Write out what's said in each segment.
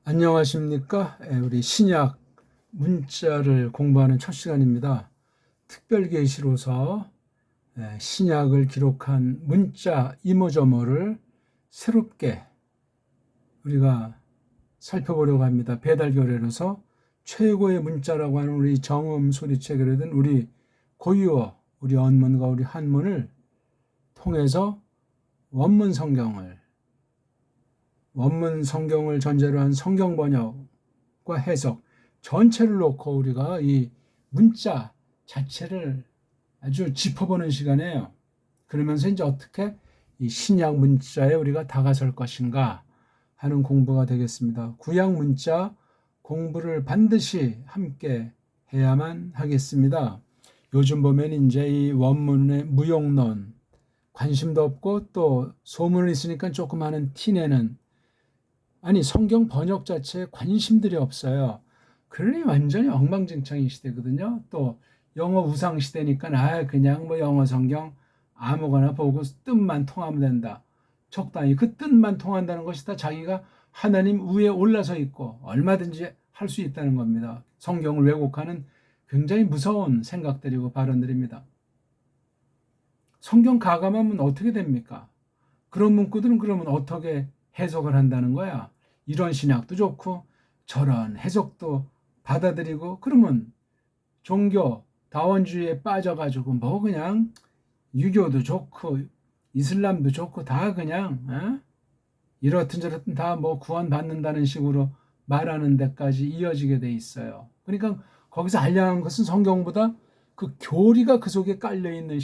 안녕하십니까? 우리 신약 문자를 공부하는 첫 시간입니다. 특별계시로서 신약을 기록한 문자 이모저모를 새롭게 우리가 살펴보려고 합니다. 배달교례로서 최고의 문자라고 하는 우리 정음 소리책을 든 우리 고유어, 우리 언문과 우리 한문을 통해서 원문 성경을 전제로 한 성경 번역과 해석 전체를 놓고 우리가 이 문자 자체를 아주 짚어보는 시간이에요. 그러면서 이제 어떻게 이 신약 문자에 우리가 다가설 것인가 하는 공부가 되겠습니다. 구약 문자 공부를 반드시 함께 해야만 하겠습니다. 요즘 보면 이제 이 원문의 무용론 관심도 없고 또 소문을 있으니까 조금 하는 티내는, 아니 성경 번역 자체에 관심들이 없어요. 그러니 완전히 엉망진창인 시대거든요. 또 영어 우상 시대니까 그냥 뭐 영어 성경 아무거나 보고 뜻만 통하면 된다. 적당히 그 뜻만 통한다는 것이 다 자기가 하나님 위에 올라서 있고 얼마든지 할 수 있다는 겁니다. 성경을 왜곡하는 굉장히 무서운 생각들이고 발언들입니다. 성경 가감하면 어떻게 됩니까? 그런 문구들은 그러면 어떻게 해석을 한다는 거야? 이런 신약도 좋고 저런 해석도 받아들이고, 그러면 종교 다원주의에 빠져가지고 뭐 그냥 유교도 좋고 이슬람도 좋고 다 그냥 이렇든 저렇든 다 뭐 구원받는다는 식으로 말하는 데까지 이어지게 돼 있어요. 그러니까 거기서 알려는 것은 성경보다 그 교리가 그 속에 깔려있는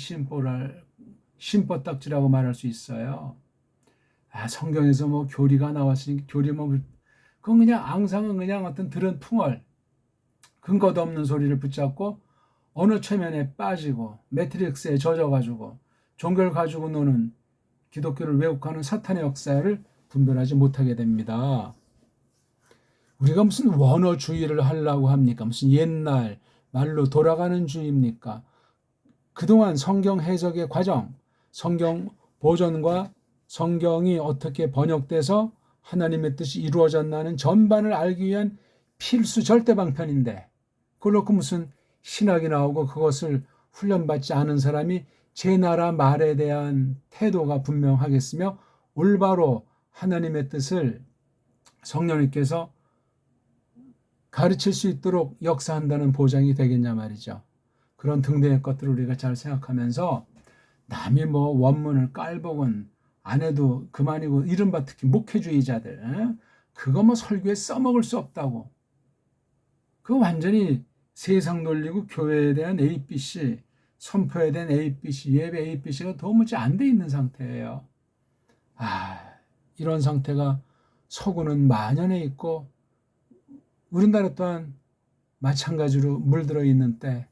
심보딱지라고 말할 수 있어요. 성경에서 뭐 교리가 나왔으니 교리 뭐 그건 그냥 앙상은 그냥 어떤 들은 풍월, 근거도 없는 소리를 붙잡고 어느 최면에 빠지고 매트릭스에 젖어가지고 종교를 가지고 노는 기독교를 왜곡하는 사탄의 역사를 분별하지 못하게 됩니다. 우리가 무슨 원어주의를 하려고 합니까? 무슨 옛날 말로 돌아가는 주의입니까? 그동안 성경 해석의 과정, 성경 보존과 성경이 어떻게 번역돼서 하나님의 뜻이 이루어졌나는 전반을 알기 위한 필수 절대방편인데, 그렇고 무슨 신학이 나오고 그것을 훈련받지 않은 사람이 제 나라 말에 대한 태도가 분명하겠으며 올바로 하나님의 뜻을 성령님께서 가르칠 수 있도록 역사한다는 보장이 되겠냐 말이죠. 그런 등등의 것들을 우리가 잘 생각하면서 남이 뭐 원문을 깔보건 안 해도 그만이고, 이른바 특히 목회주의자들 그거 뭐 설교에 써먹을 수 없다고, 그거 완전히 세상 놀리고 교회에 대한 ABC, 선포에 대한 ABC, 예배 ABC가 도무지 안 돼 있는 상태예요. 이런 상태가 서구는 만연해 있고 우리나라 또한 마찬가지로 물들어 있는 때,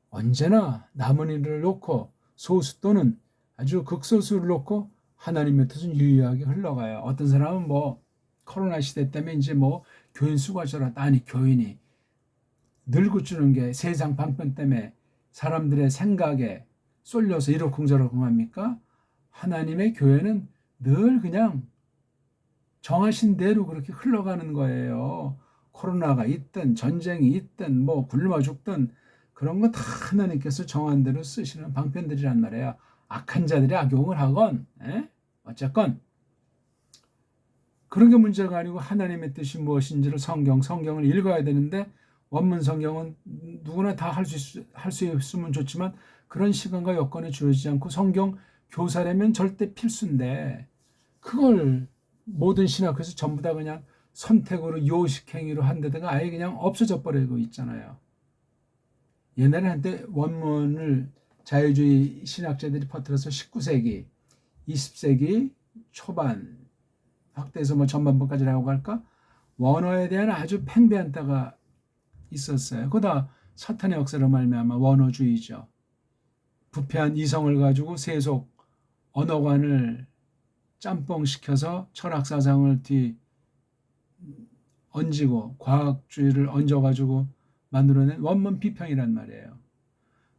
언제나 남은 일을 놓고 소수 또는 아주 극소수를 놓고 하나님의 뜻은 유효하게 흘러가요. 어떤 사람은 뭐 코로나 시대 때문에 이제 뭐 교인 수가 줄었다. 아니, 교인이 늙어 주는 게 세상 방편 때문에 사람들의 생각에 쏠려서 이러쿵저러쿵 합니까? 하나님의 교회는 늘 그냥 정하신 대로 그렇게 흘러가는 거예요. 코로나가 있든 전쟁이 있든 뭐 굶어 죽든 그런 거 다 하나님께서 정한 대로 쓰시는 방편들이란 말이에요. 악한 자들이 악용을 하건 어쨌건 그런 게 문제가 아니고, 하나님의 뜻이 무엇인지를 성경을 읽어야 되는데, 원문 성경은 누구나 다 할 수 있으면 좋지만 그런 시간과 여건에 주어지지 않고 성경 교사라면 절대 필수인데, 그걸 모든 신학에서 전부 다 그냥 선택으로 요식행위로 한다든가 아예 그냥 없어져 버리고 있잖아요. 옛날에 한때 원문을 자유주의 신학자들이 퍼뜨려서 19세기, 20세기 초반 확대해서 뭐 전반부까지라고 할까? 원어에 대한 아주 팽배한 때가 있었어요. 그거 다 사탄의 역사로 말미암아 원어주의죠. 부패한 이성을 가지고 세속 언어관을 짬뽕시켜서 철학사상을 얹고 과학주의를 얹어가지고 만들어낸 원문 비평이란 말이에요.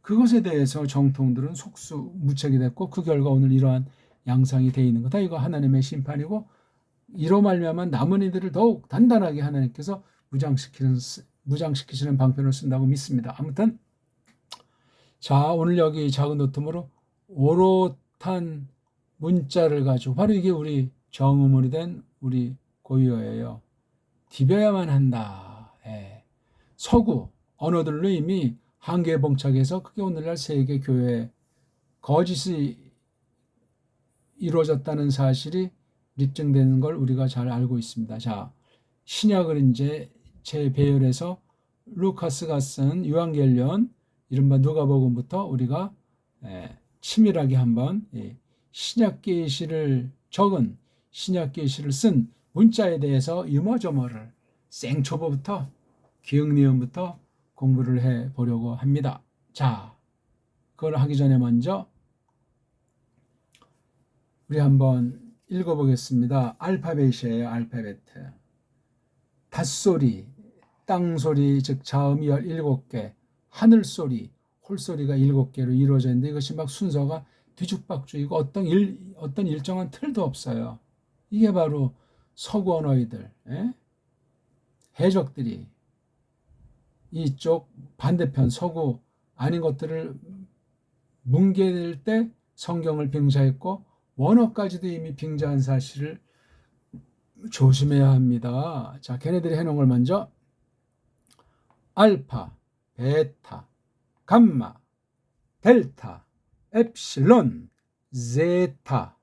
그것에 대해서 정통들은 속수무책이 됐고, 그 결과 오늘 이러한 양상이 돼 있는 거다. 이거 하나님의 심판이고, 이로 말미암아 남은 이들을 더욱 단단하게 하나님께서 무장시키시는 방편을 쓴다고 믿습니다. 아무튼 자, 오늘 여기 작은 노트으로 오롯한 문자를 가지고 바로 이게 우리 정음으로 된 우리 고유어예요. 디벼야만 한다. 예. 서구 언어들로 이미 한계에 봉착해서 그게 오늘날 세계 교회에 거짓이 이루어졌다는 사실이 입증되는 걸 우리가 잘 알고 있습니다. 자, 신약을 이제 재배열해서 루카스가 쓴 요한계시록 이른바 누가복음부터 우리가 치밀하게 한번 신약 계시를 적은 신약 계시를 쓴 문자에 대해서 유머저머를 생초보부터 기응리음부터 공부를 해 보려고 합니다. 자, 그걸 하기 전에 먼저 우리 한번 읽어보겠습니다. 알파벳이에요. 알파벳. 닷소리, 땅소리, 즉 자음이 17개, 하늘소리, 홀소리가 7개로 이루어져 있는데 이것이 막 순서가 뒤죽박죽이고 어떤 일정한 틀도 없어요. 이게 바로 서구 언어이들, 해적들이 이쪽 반대편 서구 아닌 것들을 뭉개낼 때 성경을 빙자했고 원어까지도 이미 빙자한 사실을 조심해야 합니다. 자, 걔네들이 해놓은 걸 먼저 알파, 베타, 감마, 델타, 엡실론, 제타,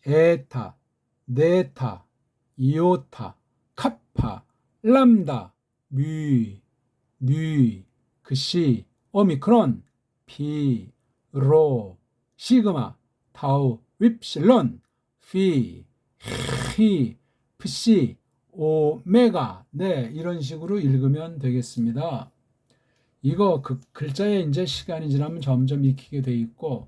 에타, 네타, 이오타, 카파, 람다, 뮤, 뉴, 그시, 오미크론, 피, 로, 시그마, 타우, 윕실론, 피, 히, pc, 오메가, 네, 이런 식으로 읽으면 되겠습니다. 이거 그 글자에 이제 시간이 지나면 점점 익히게 돼 있고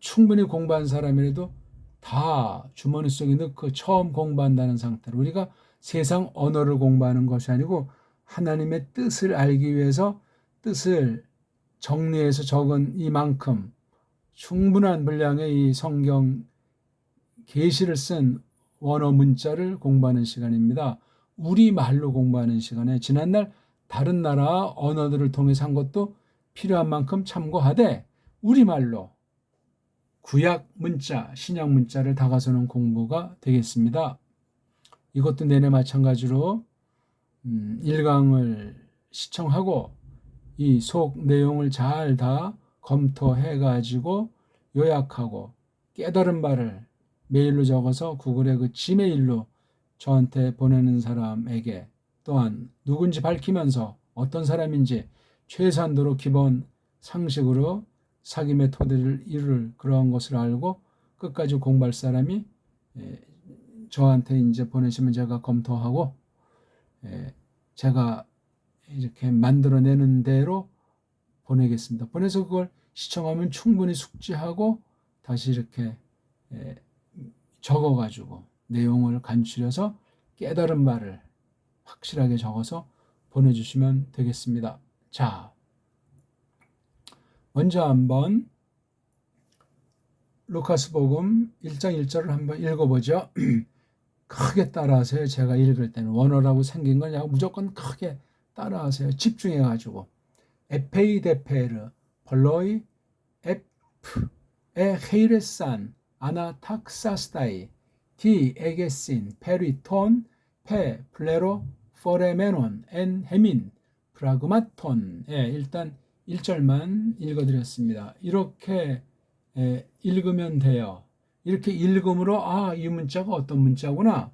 충분히 공부한 사람이라도 다 주머니 속에 넣고 처음 공부한다는 상태로 우리가 세상 언어를 공부하는 것이 아니고 하나님의 뜻을 알기 위해서 뜻을 정리해서 적은 이만큼 충분한 분량의 이 성경 계시를 쓴 원어 문자를 공부하는 시간입니다. 우리말로 공부하는 시간에 지난날 다른 나라 언어들을 통해서 한 것도 필요한 만큼 참고하되 우리말로 구약 문자, 신약 문자를 다가서는 공부가 되겠습니다. 이것도 내내 마찬가지로 1강을 시청하고 이 속 내용을 잘 다 검토해가지고 요약하고 깨달은 바를 메일로 적어서 구글의 그 지메일로 저한테 보내는 사람에게 또한 누군지 밝히면서 어떤 사람인지 최소한도로 기본 상식으로 사귐의 토대를 이룰 그러한 것을 알고 끝까지 공부할 사람이 저한테 이제 보내시면 제가 검토하고 제가 이렇게 만들어내는 대로 보내겠습니다. 보내서 그걸 시청하면 충분히 숙지하고 다시 이렇게 적어가지고 내용을 간추려서 깨달은 바를 확실하게 적어서 보내주시면 되겠습니다. 자, 먼저 한번 루카스복음 1장 1절을 한번 읽어보죠. 크게 따라하세요. 제가 읽을 때는 원어라고 생긴 거냐고 무조건 크게 따라하세요. 집중해가지고 에페이데페르 벌로이 에프 헤이레산 아나탁사스타이 디 에게신 페리톤 페 플레로 포레메논 엔 헤민 프라그마톤. 일단 1절만 읽어드렸습니다. 이렇게 읽으면 돼요. 이렇게 읽음으로 이 문자가 어떤 문자구나,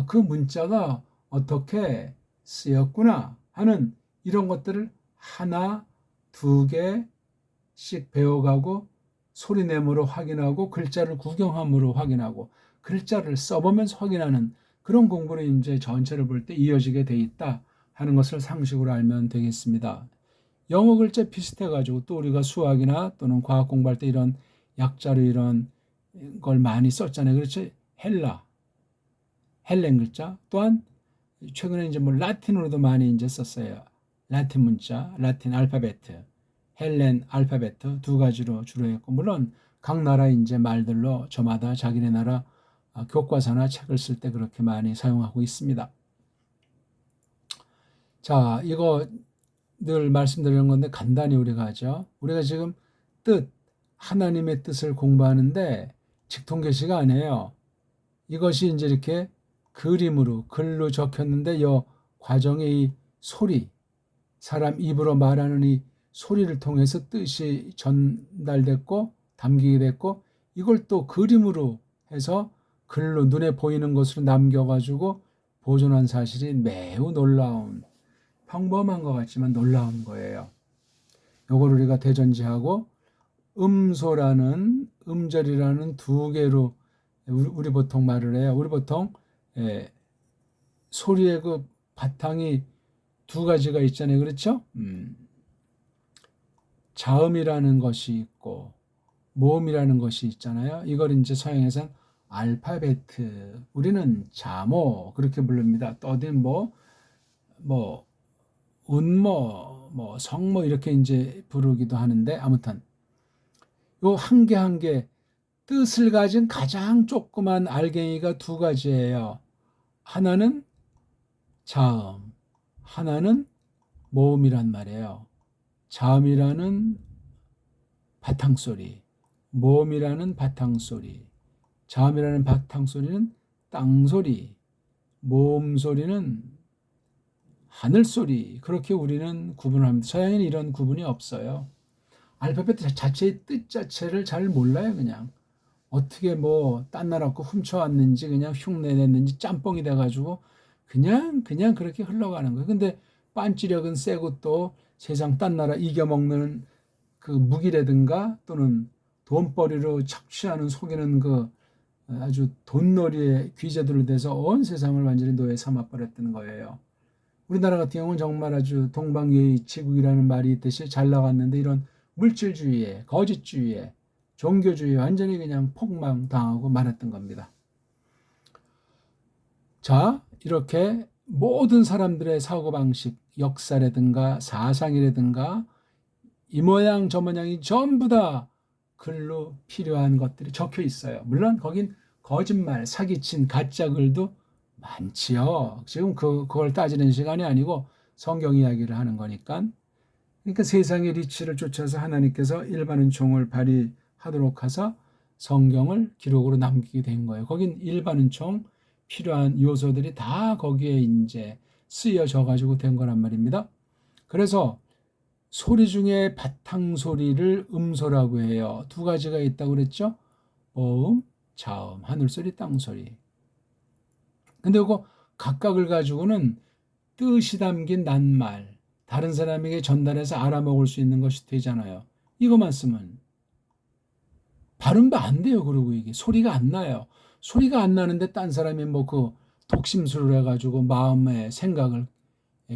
그 문자가 어떻게 쓰였구나 하는 이런 것들을 하나 두 개씩 배워가고 소리내므로 확인하고 글자를 구경함으로 확인하고 글자를 써보면서 확인하는 그런 공부를 이제 전체를 볼 때 이어지게 돼 있다 하는 것을 상식으로 알면 되겠습니다. 영어 글자 비슷해가지고 또 우리가 수학이나 또는 과학 공부할 때 이런 약자로 이런 걸 많이 썼잖아요. 그렇죠? 헬렌 글자 또한 최근에 이제 라틴으로도 많이 이제 썼어요. 라틴 문자, 라틴 알파벳, 헬렌 알파벳 두 가지로 주로 했고 물론 각 나라 이제 말들로 저마다 자기네 나라 교과서나 책을 쓸 때 그렇게 많이 사용하고 있습니다. 자, 이거 늘 말씀드리는 건데 간단히 우리가 하죠. 우리가 지금 하나님의 뜻을 공부하는데 직통계시가 아니에요. 이것이 이제 이렇게 그림으로 글로 적혔는데 이 과정의 이 소리, 사람 입으로 말하는 이 소리를 통해서 뜻이 전달됐고 담기게 됐고, 이걸 또 그림으로 해서 글로 눈에 보이는 것으로 남겨가지고 보존한 사실이 매우 놀라운, 평범한 것 같지만 놀라운 거예요. 요걸 우리가 대전제하고 음소라는 음절이라는 두 개로 우리 보통 말을 해요. 우리 보통 소리의 그 바탕이 두 가지가 있잖아요. 그렇죠? 자음이라는 것이 있고 모음이라는 것이 있잖아요. 이걸 이제 서양에서는 알파베트, 우리는 자모 그렇게 부릅니다. 또 어디 운모, 성모 이렇게 이제 부르기도 하는데, 아무튼 요 한 개 한 개 뜻을 가진 가장 조그만 알갱이가 두 가지예요. 하나는 자음, 하나는 모음이란 말이에요. 자음이라는 바탕소리, 모음이라는 바탕소리. 자음이라는 바탕소리는 땅소리, 모음소리는 하늘소리. 그렇게 우리는 구분을 합니다. 서양에는 이런 구분이 없어요. 알파벳 자체의 뜻 자체를 잘 몰라요. 그냥 어떻게 딴 나라 거 훔쳐왔는지 그냥 흉내냈는지 짬뽕이 돼가지고 그냥 그렇게 흘러가는 거예요. 근데 빤지력은 세고 또 세상 딴 나라 이겨먹는 그 무기라든가 또는 돈벌이로 착취하는 속이는 그 아주 돈놀이의 귀재들로 돼서 온 세상을 완전히 노예 삼아버렸던 거예요. 우리나라 같은 경우는 정말 아주 동방예의지국이라는 말이 있듯이 잘 나갔는데, 이런 물질주의에, 거짓주의에, 종교주의에 완전히 그냥 폭망당하고 말았던 겁니다. 자, 이렇게 모든 사람들의 사고방식, 역사라든가 사상이라든가 이 모양 저 모양이 전부 다 글로 필요한 것들이 적혀 있어요. 물론 거긴 거짓말, 사기친 가짜 글도 많지요. 지금 그걸 따지는 시간이 아니고 성경 이야기를 하는 거니까. 그러니까 세상의 리치를 쫓아서 하나님께서 일반 은총을 발휘하도록 하사 성경을 기록으로 남기게 된 거예요. 거긴 일반 은총 필요한 요소들이 다 거기에 이제 쓰여져 가지고 된 거란 말입니다. 그래서 소리 중에 바탕 소리를 음소라고 해요. 두 가지가 있다고 그랬죠? 모음, 자음, 하늘소리, 땅소리. 근데 그거 각각을 가지고는 뜻이 담긴 낱말, 다른 사람에게 전달해서 알아먹을 수 있는 것이 되잖아요. 이것만 쓰면 발음도 안 돼요. 그리고 이게 소리가 안 나요. 소리가 안 나는데 딴 사람이 그 독심술을 해가지고 마음의 생각을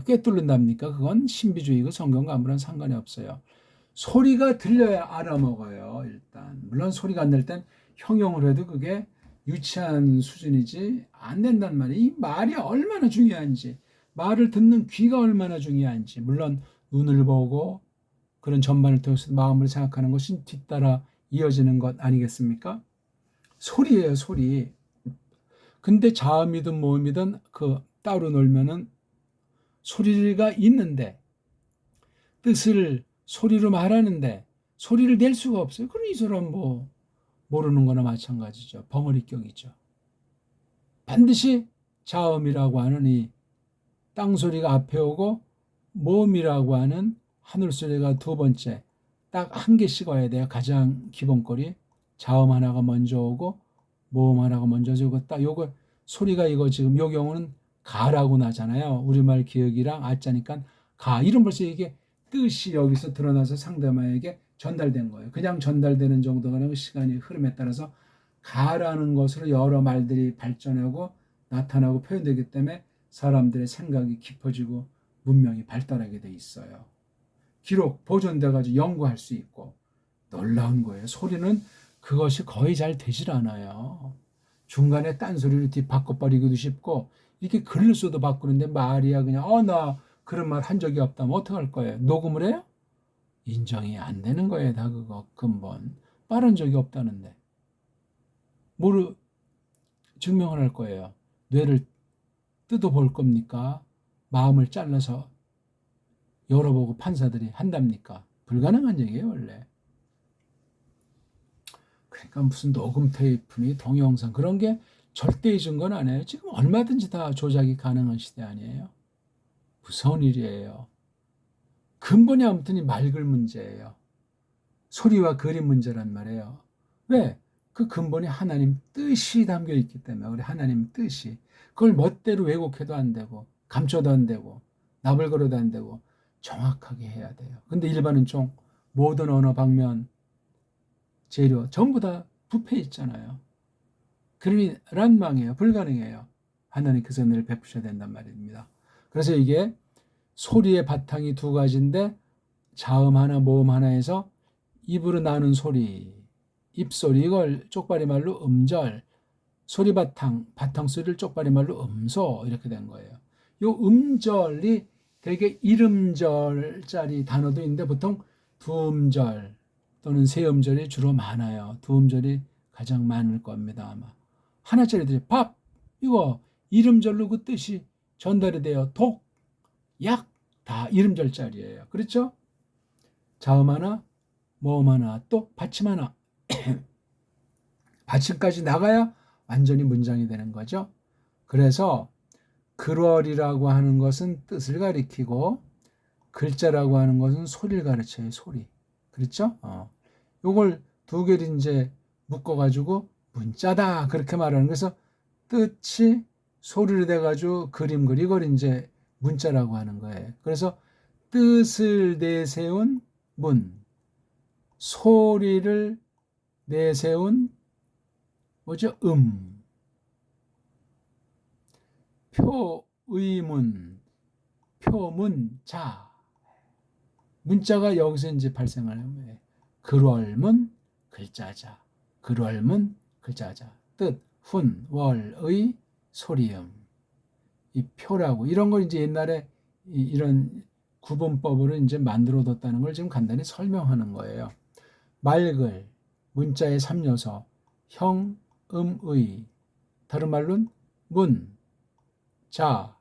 꿰뚫는답니까? 그건 신비주의고 성경과 아무런 상관이 없어요. 소리가 들려야 알아먹어요. 일단 물론 소리가 안 날 땐 형용을 해도 그게 유치한 수준이지 안 된단 말이에요. 이 말이 얼마나 중요한지, 말을 듣는 귀가 얼마나 중요한지, 물론 눈을 보고 그런 전반을 통해서 마음을 생각하는 것이 뒤따라 이어지는 것 아니겠습니까? 소리예요, 소리. 근데 자음이든 모음이든 따로 놀면은 소리가 있는데 뜻을 소리로 말하는데 소리를 낼 수가 없어요. 그럼 이 사람 모르는 거나 마찬가지죠. 벙어리격이죠. 반드시 자음이라고 하는 이 땅소리가 앞에 오고 모음이라고 하는 하늘소리가 두 번째, 딱 한 개씩 와야 돼요. 가장 기본거리. 자음 하나가 먼저 오고 모음 하나가 먼저 오고, 딱 요거 소리가 이거 지금 요 경우는 가라고 나잖아요. 우리말 기억이랑 아자니까 가. 이런 벌써 이게 뜻이 여기서 드러나서 상대방에게 전달된 거예요. 그냥 전달되는 정도가 아니고 시간이 흐름에 따라서 가라는 것으로 여러 말들이 발전하고 나타나고 표현되기 때문에 사람들의 생각이 깊어지고 문명이 발달하게 돼 있어요. 기록 보존돼가지고 연구할 수 있고 놀라운 거예요. 소리는 그것이 거의 잘 되질 않아요. 중간에 딴소리를 뒤 바꿔버리기도 쉽고, 이렇게 글을 써도 바꾸는데 말이야 그냥 나 그런 말 한 적이 없다면 어떡할 거예요? 녹음을 해요? 인정이 안 되는 거예요. 다 그거 근본. 빠른 적이 없다는데. 증명을 할 거예요. 뇌를 뜯어볼 겁니까? 마음을 잘라서 열어보고 판사들이 한답니까? 불가능한 얘기예요, 원래. 그러니까 무슨 녹음 테이프니 동영상 그런 게 절대의 증거는 아니에요. 지금 얼마든지 다 조작이 가능한 시대 아니에요. 무서운 일이에요. 근본이 아무튼 이 맑을 문제예요. 소리와 그림 문제란 말이에요. 왜? 그 근본이 하나님 뜻이 담겨 있기 때문에. 우리 하나님 뜻이. 그걸 멋대로 왜곡해도 안 되고 감춰도 안 되고 나불거려도 안 되고 정확하게 해야 돼요. 근데 일반은총 모든 언어 방면 재료 전부 다 부패 있잖아요. 그러니 란망이에요. 불가능해요. 하나님께서 은혜를 베푸셔야 된단 말입니다. 그래서 이게 소리의 바탕이 두 가지인데 자음 하나 모음 하나에서 입으로 나는 소리 입소리 이걸 쪽발이 말로 음절 소리 바탕 소리를 쪽발이 말로 음소 이렇게 된 거예요. 이 음절이 되게 일음절짜리 단어도 있는데 보통 두음절 또는 세음절이 주로 많아요. 두음절이 가장 많을 겁니다. 아마 하나짜리들이 밥 이거 이름절로 그 뜻이 전달이 돼요. 독, 약 다 이름절짜리예요. 그렇죠? 자음 하나, 모음 하나, 또 받침 하나. 받침까지 나가야 완전히 문장이 되는 거죠. 그래서 글월이라고 하는 것은 뜻을 가리키고 글자라고 하는 것은 소리를 가르쳐요. 소리. 그렇죠? 요걸 두 개를 이제 묶어가지고 문자다 그렇게 말하는 그래서 뜻이 소리를 대가지고 그림 그리 이걸 이제 문자라고 하는 거예요. 그래서 뜻을 내세운 문, 소리를 내세운 뭐죠? 표의문, 표문자. 문자가 여기서 이제 발생을 하는 글월문, 글자자. 글월문, 글자자. 뜻, 훈, 월, 의, 소리음. 이 표라고 이런 걸 이제 옛날에 이런 구분법으로 이제 만들어뒀다는 걸 지금 간단히 설명하는 거예요. 맑을 문자의 3요소 형, 의 다른 말로는 문, 자,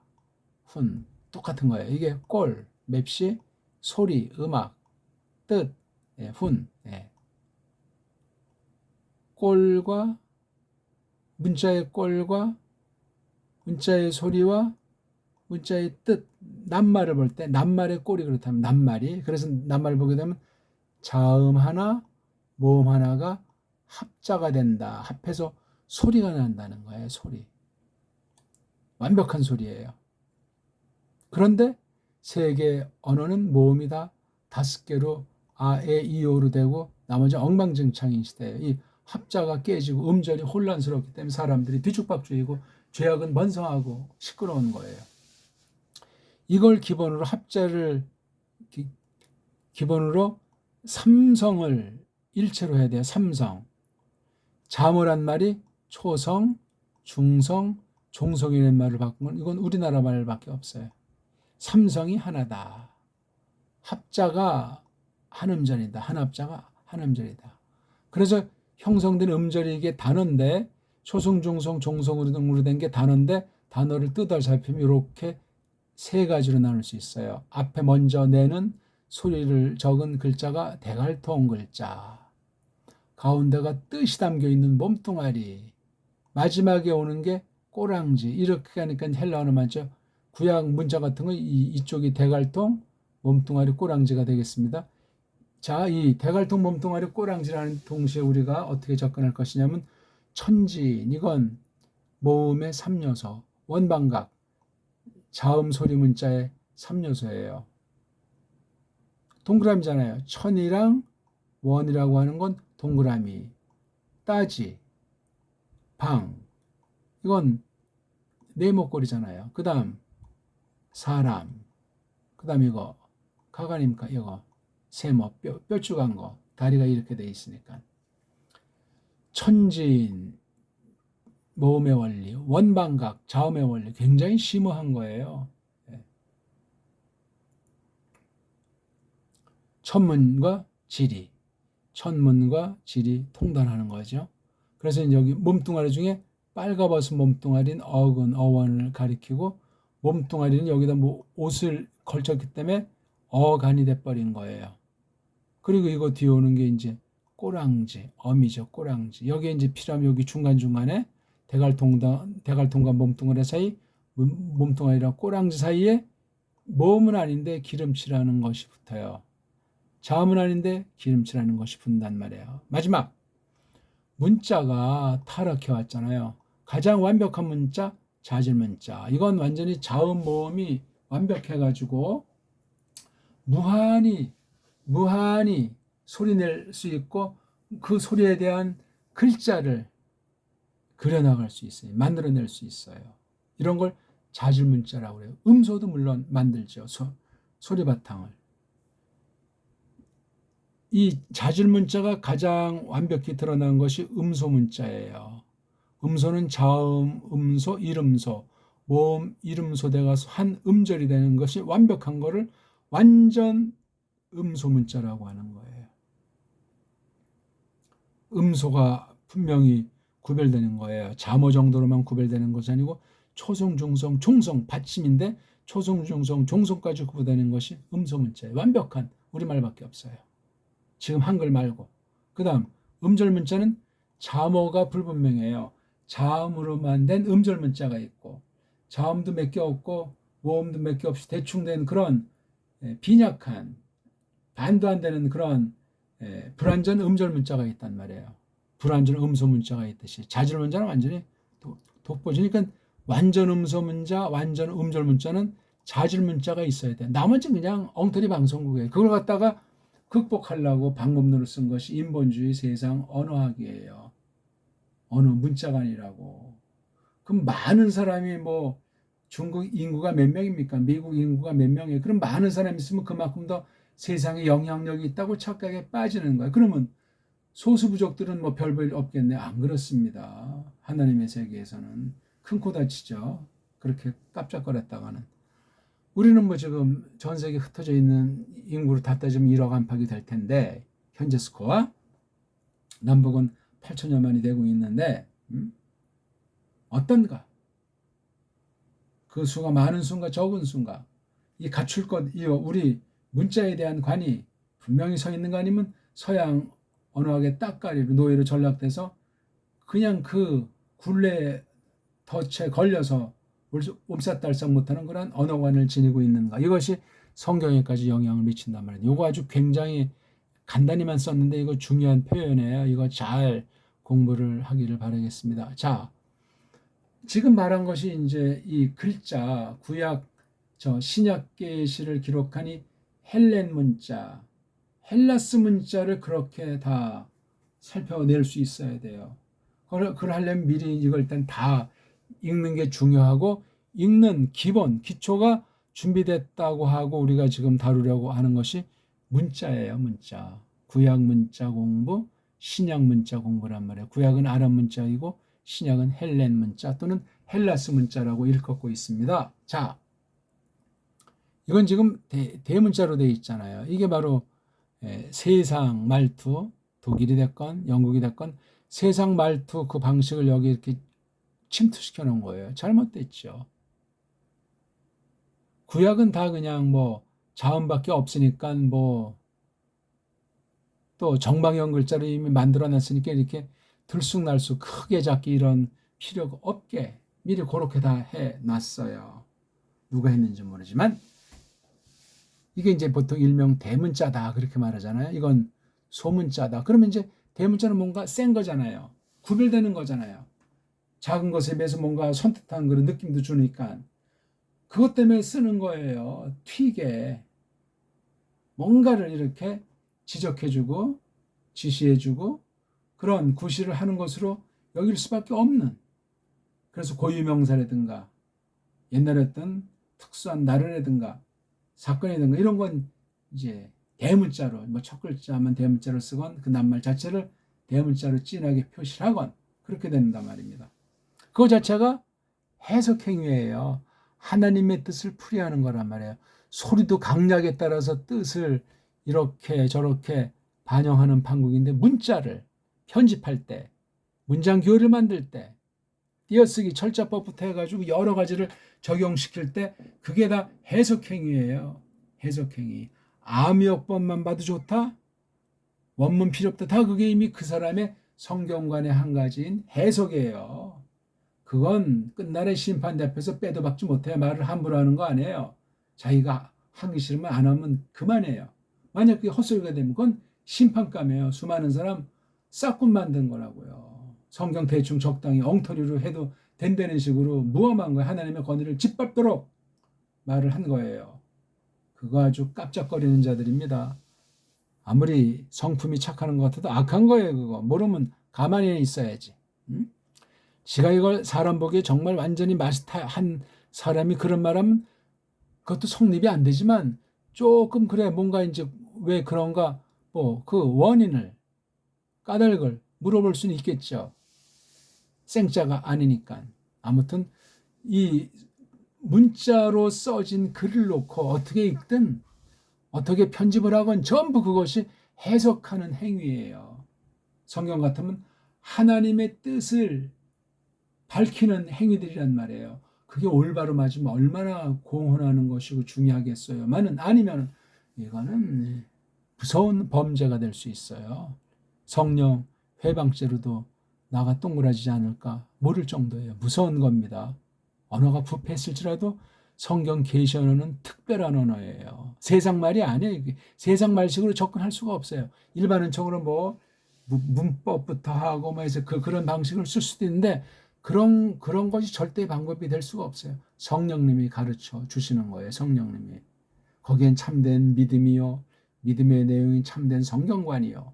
훈 똑같은 거예요. 이게 꼴, 맵시, 소리, 음악, 뜻, 훈 꼴과 문자의 꼴과 문자의 소리와 문자의 뜻, 낱말을 볼 때 낱말의 꼴이 그렇다면 낱말이 그래서 낱말을 보게 되면 자음 하나, 모음 하나가 합자가 된다. 합해서 소리가 난다는 거예요. 소리. 완벽한 소리예요. 그런데 세 개의 언어는 모음이 다 5개로 아, 에, 이, 오로 되고 나머지 엉망진창인 시대예요. 이 합자가 깨지고 음절이 혼란스럽기 때문에 사람들이 뒤죽박죽이고 죄악은 번성하고 시끄러운 거예요. 이걸 기본으로 합자를 기본으로 삼성을 일체로 해야 돼요. 삼성. 자모란 말이 초성, 중성, 종성이라는 말을 바꾼 건 이건 우리나라 말밖에 없어요. 삼성이 하나다. 합자가 한음절이다. 한합자가 한음절이다. 그래서 형성된 음절이 이게 단어인데 초성, 중성, 종성으로 된 게 단어인데 단어를 뜻을 살피면 이렇게 세 가지로 나눌 수 있어요. 앞에 먼저 내는 소리를 적은 글자가 대갈통 글자. 가운데가 뜻이 담겨 있는 몸뚱아리. 마지막에 오는 게 꼬랑지. 이렇게 하니까 헬라어는 맞죠. 구약 문자 같은 거 이쪽이 대갈통, 몸뚱아리, 꼬랑지가 되겠습니다. 자, 이 대갈통, 몸뚱아리, 꼬랑지라는 동시에 우리가 어떻게 접근할 것이냐면 천진, 이건 모음의 3요소, 원방각, 자음 소리 문자의 3요소예요. 동그라미잖아요. 천이랑 원이라고 하는 건 동그라미, 따지, 방, 이건 네모꼴이잖아요. 그 다음 사람, 그 다음 이거 가가님까 이거 세모, 뼈쭉한 거, 다리가 이렇게 돼 있으니까 천진, 모음의 원리, 원방각, 자음의 원리 굉장히 심오한 거예요. 천문과 지리 통달하는 거죠. 그래서 여기 몸뚱아리 중에 빨가벗은 몸뚱아리는 어근, 어원을 가리키고 몸뚱아리는 여기다 뭐 옷을 걸쳤기 때문에 어간이 돼버린 거예요. 그리고 이거 뒤에 오는 게 이제 꼬랑지, 어미죠. 꼬랑지. 여기에 이제 피라미 여기 중간중간에 대갈통과 몸뚱아리 사이, 몸뚱아리랑 꼬랑지 사이에 몸은 아닌데 기름칠하는 것이 붙어요. 자음은 아닌데 기름칠하는 것이 붙는단 말이에요. 마지막 문자가 타락해 왔잖아요. 가장 완벽한 문자, 자질문자. 이건 완전히 자음 모음이 완벽해가지고 무한히 소리 낼 수 있고 그 소리에 대한 글자를 그려나갈 수 있어요. 만들어낼 수 있어요. 이런 걸 자질문자라고 그래요. 음소도 물론 만들죠. 소리 바탕을. 이 자질문자가 가장 완벽히 드러난 것이 음소문자예요. 음소는 자음, 음소, 이름소, 모음, 이름소 돼가서 한 음절이 되는 것이 완벽한 거를 완전 음소문자라고 하는 거예요. 음소가 분명히 구별되는 거예요. 자모 정도로만 구별되는 것이 아니고 초성, 중성, 종성, 받침인데 초성, 중성, 종성까지 구별되는 것이 음소문자예요. 완벽한 우리말밖에 없어요. 지금 한글 말고. 그 다음 음절문자는 자모가 불분명해요. 자음으로만 된 음절문자가 있고 자음도 몇 개 없고 모음도 몇 개 없이 대충 된 그런 빈약한 반도 안 되는 그런 불완전 음절문자가 있단 말이에요. 불완전 음소문자가 있듯이 자질문자는 완전히 독보지. 그러니까 완전 음소문자, 완전 음절문자는 자질문자가 있어야 돼. 나머지는 그냥 엉터리 방송국이에요. 그걸 갖다가 극복하려고 방법론을 쓴 것이 인본주의 세상 언어학이에요. 언어 문자관이라고. 그럼 많은 사람이 뭐 중국 인구가 몇 명입니까? 미국 인구가 몇 명이에요? 그럼 많은 사람이 있으면 그만큼 더 세상에 영향력이 있다고 착각에 빠지는 거예요. 그러면 소수 부족들은 뭐 별볼 없겠네. 안 그렇습니다. 하나님의 세계에서는 큰 코 다치죠. 그렇게 깜짝거렸다가는. 우리는 뭐 지금 전 세계에 흩어져 있는 인구를 다 따지면 1억 안팎이 될 텐데 현재 스코어 남북은 8천여만이 되고 있는데 어떤가? 그 수가 많은 수인가 적은 수인가? 이 갖출 것, 이 우리 문자에 대한 관이 분명히 서 있는 거 아니면 서양 언어학의 따까리로 노예로 전락돼서 그냥 그 굴레 덫에 걸려서 옴싹달싹 못하는 그런 언어관을 지니고 있는가. 이것이 성경에까지 영향을 미친단 말이에요. 이거 아주 굉장히 간단히만 썼는데 이거 중요한 표현이에요. 이거 잘 공부를 하기를 바라겠습니다. 자, 지금 말한 것이 이제 이 글자 구약 신약 계시를 기록한 이 헬렌 문자, 헬라스 문자를 그렇게 다 살펴낼 수 있어야 돼요. 그걸 하려면 미리 이걸 일단 다 읽는 게 중요하고 읽는 기본 기초가 준비됐다고 하고 우리가 지금 다루려고 하는 것이 문자예요. 문자. 구약 문자 공부, 신약 문자 공부란 말이에요. 구약은 아람 문자이고 신약은 헬렌 문자 또는 헬라스 문자라고 일컫고 있습니다. 자, 이건 지금 대문자로 되어 있잖아요. 이게 바로 세상 말투, 독일이 됐건 영국이 됐건 세상 말투 그 방식을 여기 이렇게 침투시켜 놓은 거예요. 잘못됐죠. 구약은 다 그냥 뭐 자음밖에 없으니까 뭐 또 정방형 글자로 이미 만들어 놨으니까 이렇게 들쑥날쑥 크게 작게 이런 필요가 없게 미리 그렇게 다 해 놨어요. 누가 했는지 모르지만 이게 이제 보통 일명 대문자다 그렇게 말하잖아요. 이건 소문자다. 그러면 이제 대문자는 뭔가 센 거잖아요. 구별되는 거잖아요. 작은 것에 비해서 뭔가 손뜻한 그런 느낌도 주니까 그것 때문에 쓰는 거예요. 튀게 뭔가를 이렇게 지적해주고 지시해주고 그런 구실을 하는 것으로 여길 수밖에 없는. 그래서 고유명사라든가 옛날에 했던 특수한 날이라든가 사건이라든가 이런 건 이제 대문자로 뭐 첫 글자만 대문자로 쓰건 그 낱말 자체를 대문자로 진하게 표시를 하건 그렇게 된단 말입니다. 그거 자체가 해석행위예요. 하나님의 뜻을 풀이하는 거란 말이에요. 소리도 강약에 따라서 뜻을 이렇게 저렇게 반영하는 판국인데 문자를 편집할 때 문장 교를 만들 때 띄어쓰기 철자법부터 해가지고 여러 가지를 적용시킬 때 그게 다 해석행위예요. 해석행위. 암요법만 봐도 좋다? 원문 필요 없다. 다 그게 이미 그 사람의 성경관의 한 가지인 해석이에요. 그건 끝날에 심판대 앞에서 빼도 박지 못해 말을 함부로 하는 거 아니에요. 자기가 하기 싫으면 안 하면 그만해요. 만약 그게 헛소리가 되면 그건 심판감이에요. 수많은 사람 싹군 만든 거라고요. 성경 대충 적당히 엉터리로 해도 된다는 식으로 무엄한 거예요. 하나님의 권위를 짓밟도록 말을 한 거예요. 그거 아주 깜짝거리는 자들입니다. 아무리 성품이 착하는 것 같아도 악한 거예요. 그거 모르면 가만히 있어야지. 응? 지가 이걸 사람 보기에 정말 완전히 마스터한 사람이 그런 말하면 그것도 성립이 안 되지만 조금 그래 뭔가 이제 왜 그런가 뭐 그 원인을 까닭을 물어볼 수는 있겠죠. 생자가 아니니까. 아무튼 이 문자로 써진 글을 놓고 어떻게 읽든 어떻게 편집을 하건 전부 그것이 해석하는 행위예요. 성경 같으면 하나님의 뜻을 밝히는 행위들이란 말이에요. 그게 올바로 맞으면 얼마나 공헌하는 것이고 중요하겠어요. 만은 아니면 이거는 무서운 범죄가 될 수 있어요. 성령 회방죄로도 나가 동그라지지 않을까 모를 정도예요. 무서운 겁니다. 언어가 부패했을지라도 성경 계시 언어는 특별한 언어예요. 세상 말이 아니에요. 세상 말식으로 접근할 수가 없어요. 일반은적으로 뭐 문법부터 하고 뭐 해서 그런 방식을 쓸 수도 있는데 그런 것이 절대 방법이 될 수가 없어요. 성령님이 가르쳐 주시는 거예요. 성령님이. 거기엔 참된 믿음이요. 믿음의 내용이 참된 성경관이요.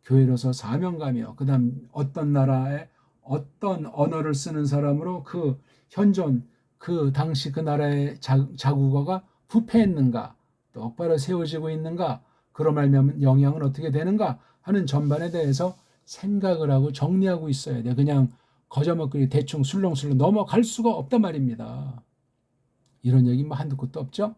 교회로서 사명감이요. 그 다음 어떤 나라에 어떤 언어를 쓰는 사람으로 그 현존 그 당시 그 나라의 자국어가 부패했는가 똑바로 세워지고 있는가 그로 말미암은 영향은 어떻게 되는가 하는 전반에 대해서 생각을 하고 정리하고 있어야 돼. 그냥 거저먹거리 대충 술렁술렁 넘어갈 수가 없단 말입니다. 이런 얘기 뭐 한두 곳도 없죠.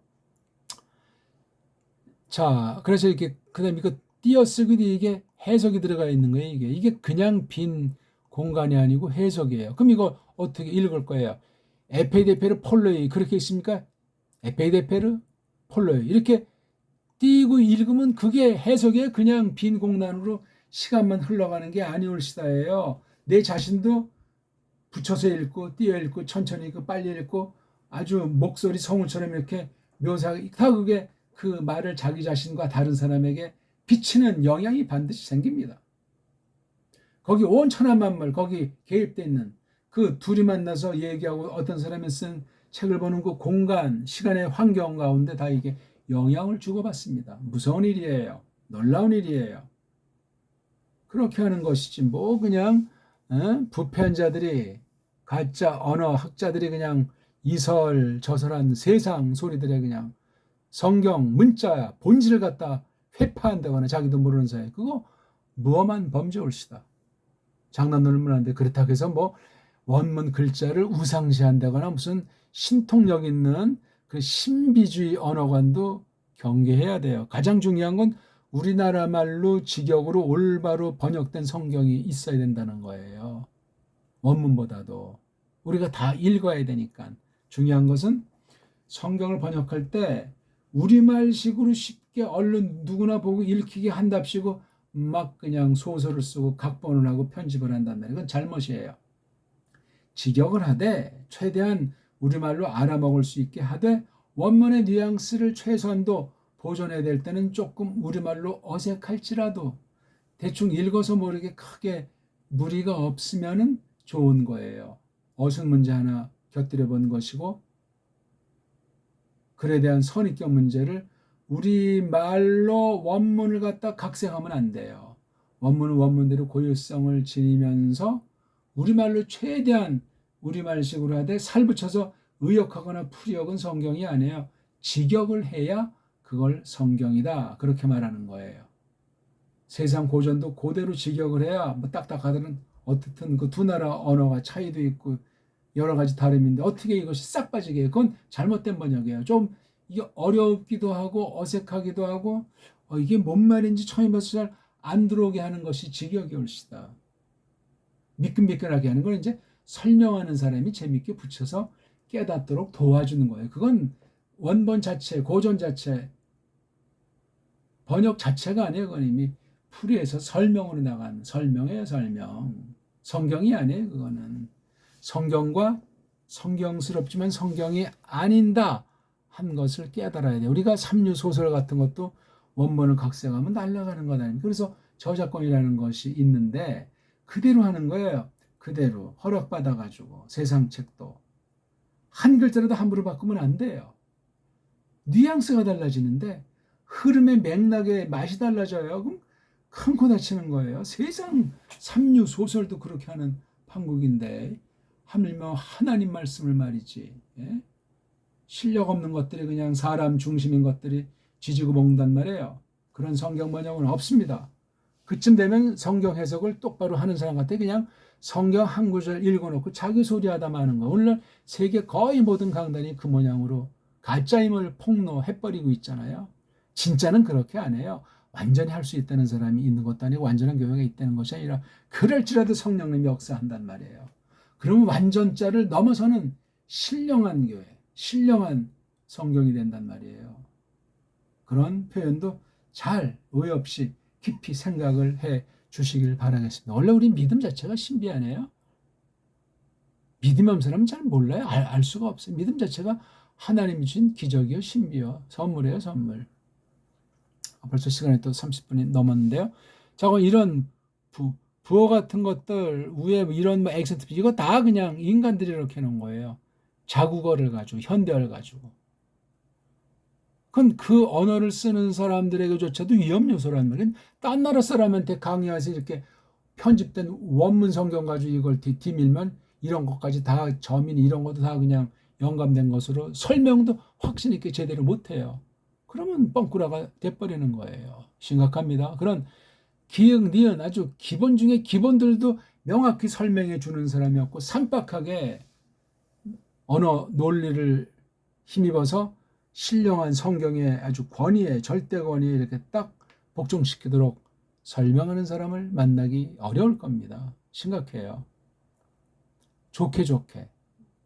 자, 그래서 이렇게 그다음 이거 띄어쓰기도 이게 해석이 들어가 있는 거예요. 이게 그냥 빈 공간이 아니고 해석이에요. 그럼 이거 어떻게 읽을 거예요? 에페이데페르 폴로이 그렇게 있습니까? 에페이데페르 폴로이 이렇게 띄고 읽으면 그게 해석이에요. 그냥 빈 공간으로 시간만 흘러가는 게 아니올시다예요. 내 자신도 붙여서 읽고 띄어 읽고 천천히 읽고 빨리 읽고 아주 목소리 성우처럼 이렇게 묘사하기 다 그게 그 말을 자기 자신과 다른 사람에게 비치는 영향이 반드시 생깁니다. 거기 온 천하만물 거기 개입되어 있는 그 둘이 만나서 얘기하고 어떤 사람이 쓴 책을 보는 그 공간, 시간의 환경 가운데 다 이게 영향을 주고받습니다. 무서운 일이에요. 놀라운 일이에요. 그렇게 하는 것이지 뭐 그냥 부패한 자들이 가짜 언어 학자들이 그냥 이설저설한 세상 소리들에 그냥 성경 문자 본질을 갖다 회파한다거나 자기도 모르는 사이 그거 무엄한 범죄 올시다. 장난 놀면 안 돼. 그렇다고 해서 뭐 원문 글자를 우상시한다거나 무슨 신통력 있는 그 신비주의 언어관도 경계해야 돼요. 가장 중요한 건 우리나라 말로 직역으로 올바로 번역된 성경이 있어야 된다는 거예요. 원문보다도 우리가 다 읽어야 되니까. 중요한 것은 성경을 번역할 때 우리말식으로 쉽게 얼른 누구나 보고 읽히게 한답시고 막 그냥 소설을 쓰고 각본을 하고 편집을 한단 말이에요. 이건 잘못이에요. 직역을 하되 최대한 우리말로 알아먹을 수 있게 하되 원문의 뉘앙스를 최소한도 보존해야 될 때는 조금 우리말로 어색할지라도 대충 읽어서 모르게 크게 무리가 없으면 좋은 거예요. 어순 문제 하나 곁들여 본 것이고 글에 대한 선입견 문제를 우리말로 원문을 갖다 각색하면 안 돼요. 원문은 원문대로 고유성을 지니면서 우리말로 최대한 우리말식으로 하되 살붙여서 의역하거나 풀이역은 성경이 아니에요. 직역을 해야 그걸 성경이다. 그렇게 말하는 거예요. 세상 고전도 그대로 직역을 해야 뭐 딱딱하다는 어떻든 그 두 나라 언어가 차이도 있고 여러 가지 다름인데 어떻게 이것이 싹 빠지게 해요? 그건 잘못된 번역이에요. 좀 이게 어렵기도 하고 어색하기도 하고 이게 뭔 말인지 처음 봐서 잘 안 들어오게 하는 것이 직역이 올시다. 미끈미끈하게 하는 건 이제 설명하는 사람이 재밌게 붙여서 깨닫도록 도와주는 거예요. 그건 원본 자체, 고전 자체, 번역 자체가 아니에요. 그건 이미 풀이해서 설명으로 나간 설명이에요. 설명. 성경이 아니에요. 그거는 성경과 성경스럽지만 성경이 아닌다 한 것을 깨달아야 돼요. 우리가 삼류 소설 같은 것도 원본을 각색하면 날아가는 것 아닙니까? 그래서 저작권이라는 것이 있는데 그대로 하는 거예요. 그대로 허락받아가지고 세상 책도 한 글자라도 함부로 바꾸면 안 돼요. 뉘앙스가 달라지는데 흐름의 맥락의 맛이 달라져요. 그럼 큰 코 다치는 거예요. 세상 삼류 소설도 그렇게 하는 판국인데 하물며 하나님 말씀을 말이지. 예? 실력 없는 것들이 그냥 사람 중심인 것들이 지지고 볶는단 말이에요. 그런 성경 번역은 없습니다. 그쯤 되면 성경 해석을 똑바로 하는 사람 같아 그냥 성경 한 구절 읽어놓고 자기 소리하다 마는 거. 오늘날 세계 거의 모든 강단이 그 모양으로 가짜임을 폭로해버리고 있잖아요. 진짜는 그렇게 안 해요. 완전히 할 수 있다는 사람이 있는 것도 아니고 완전한 교회가 있다는 것이 아니라 그럴지라도 성령님이 역사한단 말이에요. 그러면 완전자를 넘어서는 신령한 교회, 신령한 성경이 된단 말이에요. 그런 표현도 잘 오해 없이 깊이 생각을 해 주시길 바라겠습니다. 원래 우리 믿음 자체가 신비하네요. 믿음 없는 사람은 잘 몰라요. 알 수가 없어요. 믿음 자체가 하나님이 주신 기적이요, 신비요, 선물이에요, 선물. 벌써 시간이 또 30분이 넘었는데요. 자, 이런 부호 같은 것들, 위에 이런 뭐 액센트, 이거 다 그냥 인간들이 이렇게 해놓은 거예요. 자국어를 가지고, 현대어를 가지고. 그건 그 언어를 쓰는 사람들에게조차도 위험 요소란 말이에요. 딴 나라 사람한테 강의해서 이렇게 편집된 원문 성경 가지고 이걸 뒤밀면 이런 것까지 다 저민 이런 것도 다 그냥 영감된 것으로 설명도 확신 있게 제대로 못해요. 그러면 뻥꾸라가 돼버리는 거예요. 심각합니다. 그런 기역, 니은 아주 기본 중에 기본들도 명확히 설명해 주는 사람이 없고 산박하게 언어 논리를 힘입어서 신령한 성경의 아주 권위에 절대 권위에 이렇게 딱 복종시키도록 설명하는 사람을 만나기 어려울 겁니다. 심각해요. 좋게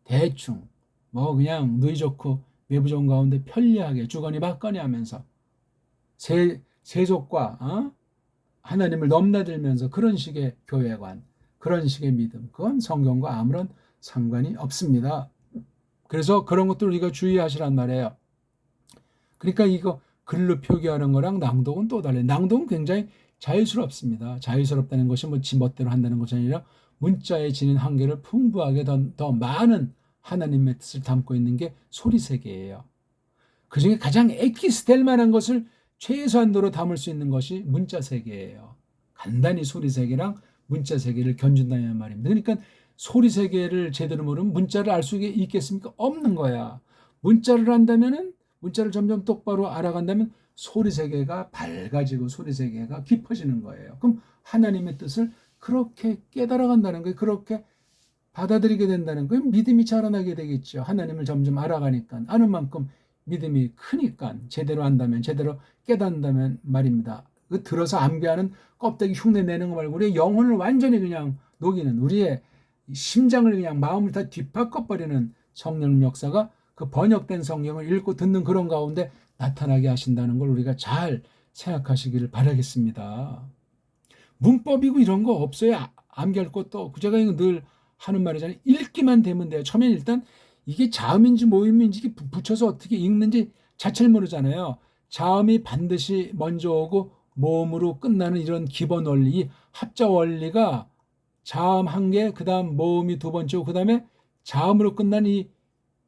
대충 뭐 그냥 누이 좋고 외부 좋은 가운데 편리하게 주거니 받거니 하면서 세속과 하나님을 넘나들면서 그런 식의 교회관, 그런 식의 믿음, 그건 성경과 아무런 상관이 없습니다. 그래서 그런 것들 우리가 주의하시란 말이에요. 그러니까 이거 글로 표기하는 거랑 낭독은 또 달라요. 낭독은 굉장히 자유스럽습니다. 자유스럽다는 것이 뭐 지 멋대로 한다는 것이 아니라 문자에 지닌 한계를 풍부하게 더 많은 하나님의 뜻을 담고 있는 게 소리세계예요. 그중에 가장 엑기스될 만한 것을 최소한도로 담을 수 있는 것이 문자세계예요. 간단히 소리세계랑 문자세계를 견준다는 말입니다. 그러니까 소리세계를 제대로 모르면 문자를 알 수 있겠습니까? 없는 거야. 문자를 안다면은 문자를 점점 똑바로 알아간다면 소리세계가 밝아지고 소리세계가 깊어지는 거예요. 그럼 하나님의 뜻을 그렇게 깨달아간다는 거예요. 그렇게 받아들이게 된다는 거예요. 믿음이 자라나게 되겠죠. 하나님을 점점 알아가니까 아는 만큼 믿음이 크니까 제대로 한다면 제대로 깨닫는다면 말입니다. 그 들어서 암기하는 껍데기 흉내 내는 거 말고 우리의 영혼을 완전히 그냥 녹이는 우리의 심장을 그냥 마음을 다 뒤바꿔버리는 성령 역사가 그 번역된 성경을 읽고 듣는 그런 가운데 나타나게 하신다는 걸 우리가 잘 생각하시기를 바라겠습니다. 문법이고 이런 거 없어요. 암기할 것도 제가 늘 하는 말이잖아요. 읽기만 되면 돼요. 처음엔 일단 이게 자음인지 모음인지 붙여서 어떻게 읽는지 자체를 모르잖아요. 자음이 반드시 먼저 오고 모음으로 끝나는 이런 기본 원리, 합자 원리가 자음 한 개, 그 다음 모음이 두 번째고 그 다음에 자음으로 끝나는 이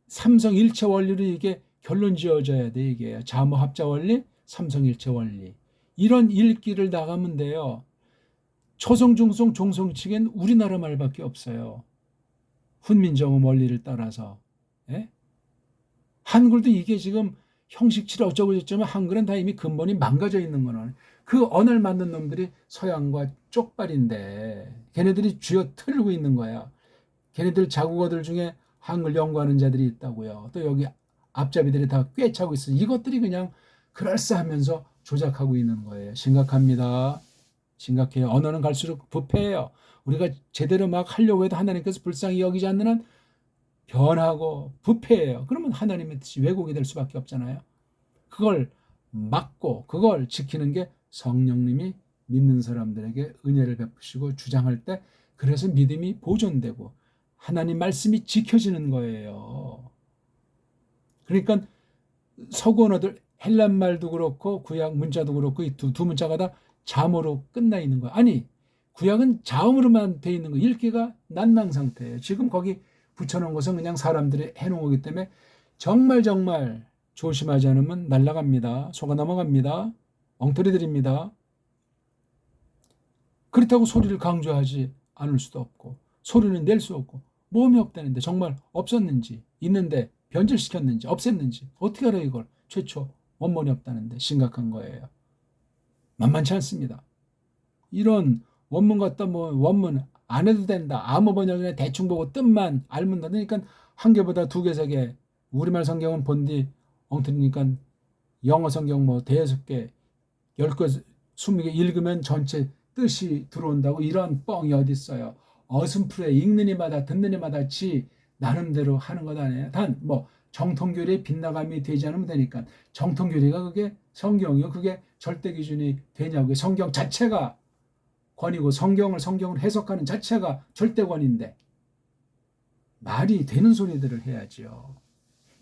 삼성일체 원리로 이게 결론 지어져야 돼. 이게 자음 합자 원리, 삼성일체 원리. 이런 읽기를 나가면 돼요. 초성, 중성, 종성치기엔 우리나라 말밖에 없어요. 훈민정음 원리를 따라서. 예? 한글도 이게 지금 형식치라 어쩌고 저쩌면 한글은 다 이미 근본이 망가져 있는 거는 그 언어를 만든 놈들이 서양과 쪽발인데 걔네들이 쥐어 틀고 있는 거야. 걔네들 자국어들 중에 한글 연구하는 자들이 있다고요. 또 여기 앞잡이들이 다 꿰차고 있어. 이것들이 그냥 그럴싸하면서 조작하고 있는 거예요. 심각합니다. 심각해요. 언어는 갈수록 부패해요. 우리가 제대로 막 하려고 해도 하나님께서 불쌍히 여기지 않는 한 변하고 부패해요. 그러면 하나님의 뜻이 왜곡이 될 수밖에 없잖아요. 그걸 막고 그걸 지키는 게 성령님이 믿는 사람들에게 은혜를 베푸시고 주장할 때, 그래서 믿음이 보존되고 하나님 말씀이 지켜지는 거예요. 그러니까 서구 언어들 헬란 말도 그렇고 구약 문자도 그렇고 이 두 문자가 다 자모로 끝나 있는 거야. 아니, 구약은 자음으로만 돼 있는 거, 읽기가 난망 상태예요. 지금 거기 붙여놓은 것은 그냥 사람들이 해놓은 거기 때문에 정말 조심하지 않으면 날아갑니다. 속아 넘어갑니다. 엉터리 들입니다. 그렇다고 소리를 강조하지 않을 수도 없고 소리는 낼 수 없고 모험이 없다는데 정말 없었는지, 있는데 변질시켰는지 없앴는지 어떻게 알아요? 이걸 최초 원본이 없다는데 심각한 거예요. 만만치 않습니다. 이런 원문 갖다 원문 안 해도 된다, 암호 번역이나 대충 보고 뜻만 알면 된다. 그러니까 한 개보다 두 개, 세 개, 우리말 성경은 본디 엉터리니까 영어 성경 대여섯 개, 10개, 20개 읽으면 전체 뜻이 들어온다고, 이런 뻥이 어디 있어요. 어슴푸레 읽는 이마다 듣는 이마다 지 나름대로 하는 것 아니에요. 단 정통교리의 빗나감이 되지 않으면 되니까. 정통교리가 그게 성경이요, 그게 절대 기준이 되냐고요. 성경 자체가 권이고 성경을 해석하는 자체가 절대권인데 말이 되는 소리들을 해야죠.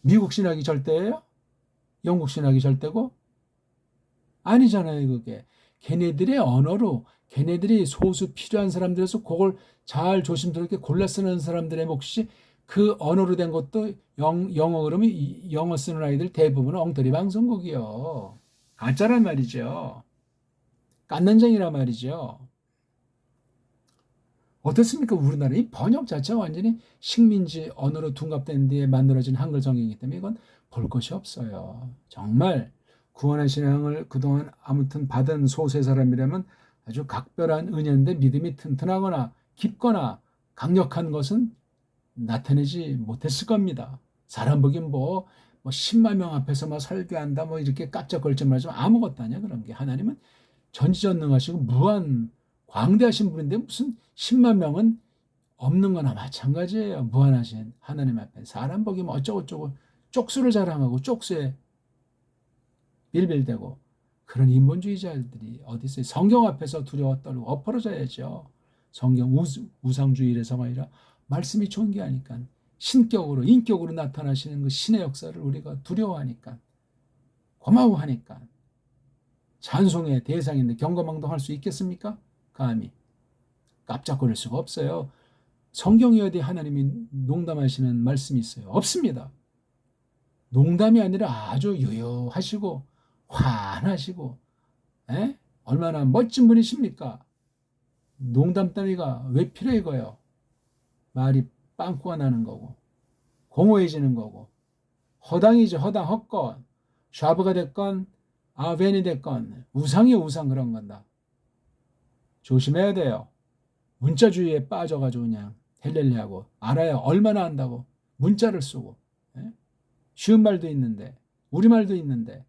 미국 신학이 절대예요? 영국 신학이 절대고? 아니잖아요. 그게 걔네들의 언어로 걔네들이 소수 필요한 사람들에서 그걸 잘 조심스럽게 골라 쓰는 사람들의 몫이, 그 언어로 된 것도 영어 그러면 영어 쓰는 아이들 대부분은 엉터리 방송국이요. 가짜란 말이죠. 깐난쟁이란 말이죠. 어떻습니까? 우리나라 이 번역 자체가 완전히 식민지 언어로 둔갑된 뒤에 만들어진 한글 성경이기 때문에 이건 볼 것이 없어요. 정말 구원의 신앙을 그동안 아무튼 받은 소수의 사람이라면 아주 각별한 은혜인데 믿음이 튼튼하거나 깊거나 강력한 것은 나타내지 못했을 겁니다. 사람 보기엔 10만 명 앞에서 설교한다 이렇게 깜짝걸쩍 말하지만 아무것도 아니야. 그런 게 하나님은 전지전능하시고 무한 광대하신 분인데 무슨 10만 명은 없는 거나 마찬가지예요. 무한하신 하나님 앞에 사람 보기면 어쩌고저쩌고 쪽수를 자랑하고 쪽수에 빌빌대고 그런 인본주의자들이 어디 있어요. 성경 앞에서 두려워 떨고 엎어져야죠. 성경 우상주의래서가 아니라 말씀이 존귀하니까, 신격으로 인격으로 나타나시는 그 신의 역사를 우리가 두려워하니까, 고마워하니까 찬송의 대상인데 경거망동할 수 있겠습니까? 감히 깜짝거릴 수가 없어요. 성경이 어디 하나님이 농담하시는 말씀이 있어요? 없습니다. 농담이 아니라 아주 유유하시고 환하시고, 얼마나 멋진 분이십니까? 농담 따위가 왜 필요해 이거요? 말이 빵꾸가 나는 거고 공허해지는 거고 허당이죠. 허당, 헛건, 샤브가 됐건 아벤이 됐건 우상이 우상, 그런 건다. 조심해야 돼요. 문자주의에 빠져가지고 그냥 헬렐레하고 알아야 얼마나 안다고 문자를 쓰고, 쉬운 말도 있는데 우리말도 있는데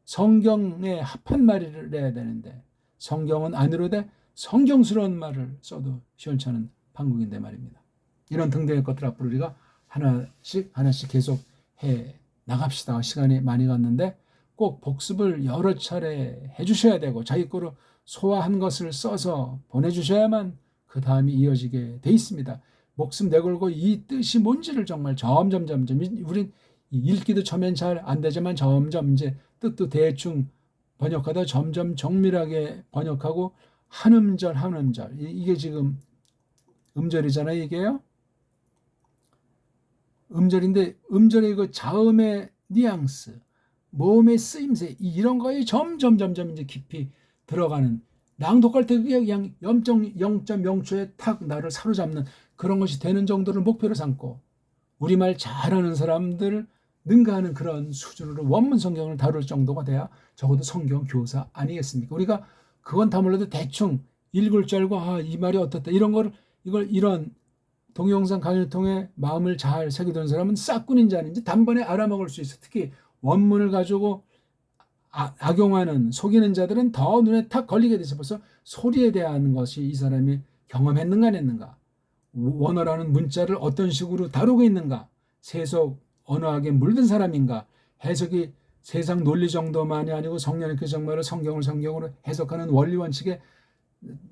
성경에 합한 말을 해야 되는데 성경은 안으로 돼 성경스러운 말을 써도 시원찮은 판국인데 말입니다. 이런 등등의 것들 앞으로 우리가 하나씩 계속 해 나갑시다. 시간이 많이 갔는데 꼭 복습을 여러 차례 해주셔야 되고 자기 거로 소화한 것을 써서 보내주셔야만 그 다음이 이어지게 돼 있습니다. 목숨 내걸고 이 뜻이 뭔지를 정말 점점 우린 읽기도 처음엔 잘 안 되지만 점점 이제 뜻도 대충 번역하다 점점 정밀하게 번역하고 한 음절 이게 지금 음절이잖아요. 이게요. 음절인데 음절의 그 자음의 뉘앙스, 모음의 쓰임새 이런 거에 점점 이제 깊이 들어가는, 낭독할 때 그게 그냥 0.0초에 탁 나를 사로잡는 그런 것이 되는 정도를 목표로 삼고 우리말 잘하는 사람들 능가하는 그런 수준으로 원문 성경을 다룰 정도가 돼야 적어도 성경 교사 아니겠습니까? 우리가 그건 다 몰라도 대충 읽을 줄 알고 이 말이 어떻다 이런 동영상 강의를 통해 마음을 잘 새겨두는 사람은 싹꾼인지 아닌지 단번에 알아먹을 수 있어. 특히 원문을 가지고 악용하는 속이는 자들은 더 눈에 탁 걸리게 돼서 벌써 소리에 대한 것이 이 사람이 경험했는가 안 했는가, 원어라는 문자를 어떤 식으로 다루고 있는가, 세속 언어학에 물든 사람인가, 해석이 세상 논리 정도만이 아니고 성령의 그 정말을 성경으로 해석하는 원리 원칙에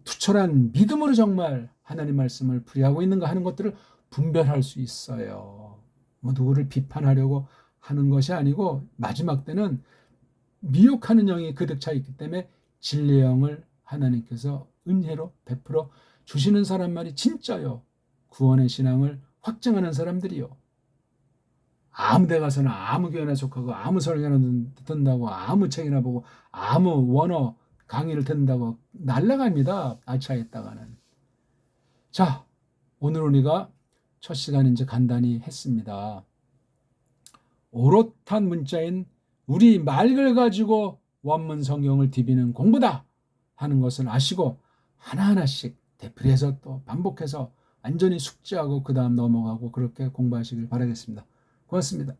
투철한 믿음으로 정말 하나님 말씀을 풀이하고 있는가 하는 것들을 분별할 수 있어요. 뭐 누구를 비판하려고 하는 것이 아니고 마지막 때는 미혹하는 영이 그득 차 있기 때문에 진리의 영을 하나님께서 은혜로 베풀어 주시는 사람만이 진짜요 구원의 신앙을 확증하는 사람들이요. 아무 데 가서나 아무 교회나 속하고 아무 설교나 듣는다고 아무 책이나 보고 아무 원어 강의를 듣는다고 날아갑니다. 아차했다가는. 자, 오늘 우리가 첫 시간 이제 간단히 했습니다. 오롯한 문자인 우리 말을 가지고 원문 성경을 디비는 공부다 하는 것을 아시고 하나하나씩 되풀이해서 또 반복해서 완전히 숙지하고 그 다음 넘어가고 그렇게 공부하시길 바라겠습니다. 고맙습니다.